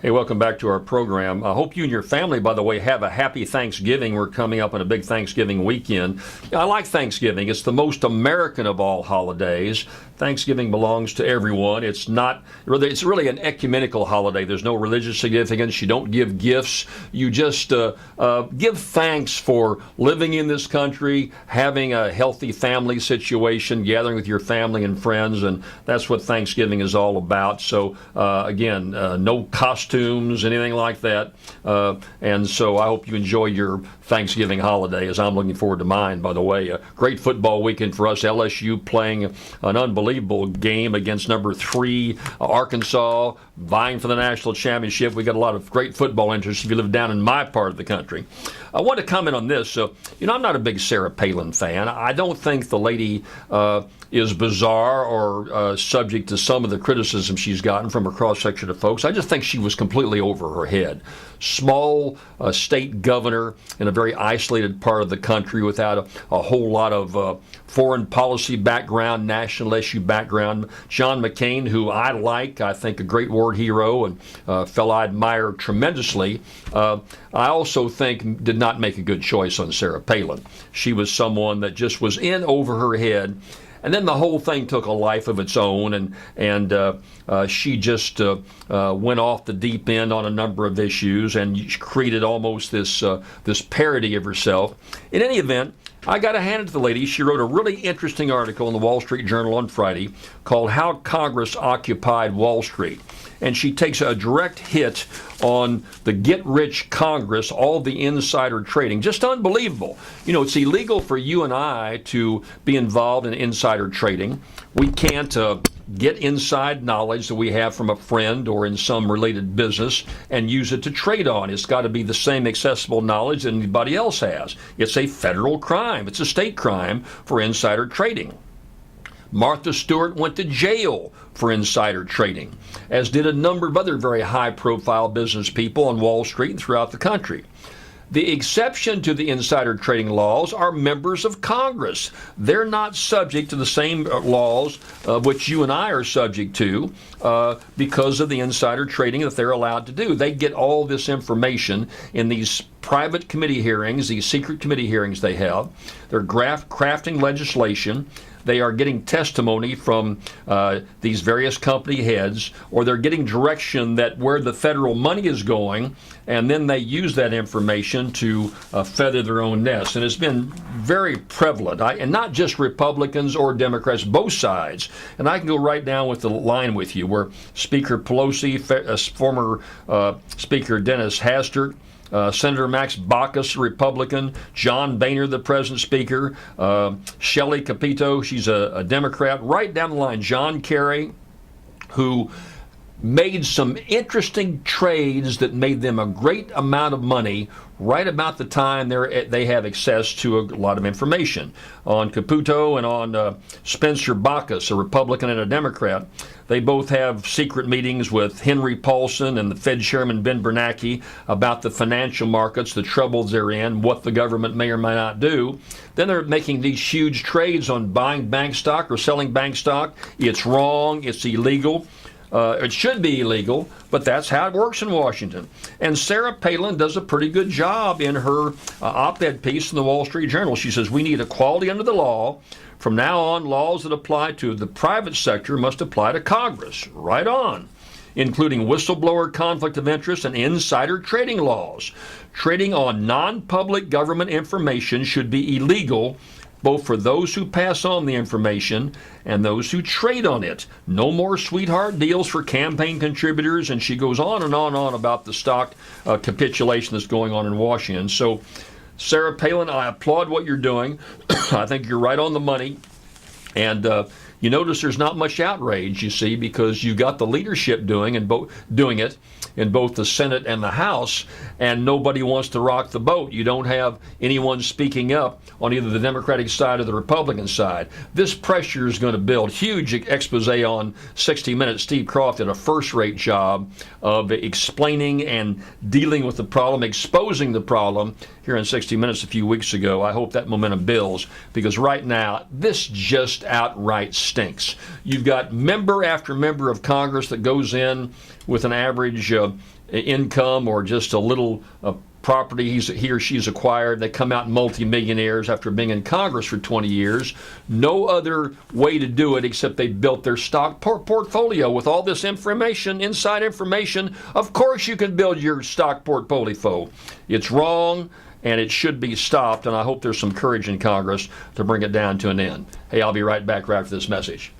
Hey, welcome back to our program. I hope you and your family, by the way, have a happy Thanksgiving. We're coming up on a big Thanksgiving weekend. I like Thanksgiving. It's the most American of all holidays. Thanksgiving belongs to everyone. It's really an ecumenical holiday. There's no religious significance. You don't give gifts. You just give thanks for living in this country, having a healthy family situation, gathering with your family and friends, and that's what Thanksgiving is all about. So, again, no costumes, anything like that. And so I hope you enjoy your Thanksgiving holiday, as I'm looking forward to mine, by the way. A great football weekend for us. LSU playing an unbelievable game against number 3 Arkansas, vying for the national championship. We got a lot of great football interest if you live down in my part of the country. I want to comment on this. I'm not a big Sarah Palin fan. I don't think the lady is bizarre or subject to some of the criticism she's gotten from a cross-section of folks. I just think she was completely over her head. Small state governor in a very isolated part of the country without a whole lot of foreign policy background, national issue background. John McCain, who I think a great war hero and fellow I admire tremendously, I also think did not make a good choice on Sarah Palin. She was someone that just was in over her head. And then the whole thing took a life of its own, and she just went off the deep end on a number of issues and created almost this parody of herself. In any event, I got to hand it to the lady. She wrote a really interesting article in the Wall Street Journal on Friday called "How Congress Occupied Wall Street." And she takes a direct hit on the get-rich Congress, all the insider trading. Just unbelievable. It's illegal for you and I to be involved in insider trading. We can't get inside knowledge that we have from a friend or in some related business and use it to trade on. It's got to be the same accessible knowledge that anybody else has. It's a federal crime. It's a state crime for insider trading. Martha Stewart went to jail for insider trading, as did a number of other very high-profile business people on Wall Street and throughout the country. The exception to the insider trading laws are members of Congress. They're not subject to the same laws which you and I are subject to because of the insider trading that they're allowed to do. They get all this information in these private committee hearings, these secret committee hearings they have. They're crafting legislation. They are getting testimony from these various company heads, or they're getting direction that where the federal money is going, and then they use that information to feather their own nest. And it's been very prevalent, and not just Republicans or Democrats, both sides. And I can go right down with the line with you, where Speaker Pelosi, former Speaker Dennis Hastert, Senator Max Baucus, Republican, John Boehner, the present speaker, Shelley Capito, she's a Democrat, right down the line, John Kerry, who made some interesting trades that made them a great amount of money right about the time they have access to a lot of information. On Caputo and on Spencer Baucus, a Republican and a Democrat, they both have secret meetings with Henry Paulson and the Fed Chairman Ben Bernanke about the financial markets, the troubles they're in, what the government may or may not do. Then they're making these huge trades on buying bank stock or selling bank stock. It's wrong. It's illegal. It should be illegal, but that's how it works in Washington. And Sarah Palin does a pretty good job in her op-ed piece in the Wall Street Journal. She says, we need equality under the law. From now on, laws that apply to the private sector must apply to Congress. Right on. Including whistleblower conflict of interest and insider trading laws. Trading on non-public government information should be illegal, both for those who pass on the information and those who trade on it. No more sweetheart deals for campaign contributors, and she goes on and on and on about the stock capitulation that's going on in Washington. So, Sarah Palin, I applaud what you're doing. I think you're right on the money. And you notice there's not much outrage, you see, because you got the leadership doing it in both the Senate and the House, and nobody wants to rock the boat. You don't have anyone speaking up on either the Democratic side or the Republican side. This pressure is going to build. Huge expose on 60 Minutes. Steve Croft did a first-rate job of explaining and dealing with the problem, exposing the problem. here in 60 Minutes a few weeks ago. I hope that momentum builds, because right now, this just outright stinks. You've got member after member of Congress that goes in with an average income or just a little property he or she's acquired. They come out multimillionaires after being in Congress for 20 years. No other way to do it except they built their stock portfolio with all this information, inside information. Of course you can build your stock portfolio. It's wrong, and it should be stopped, and I hope there's some courage in Congress to bring it down to an end. Hey, I'll be right back right after this message.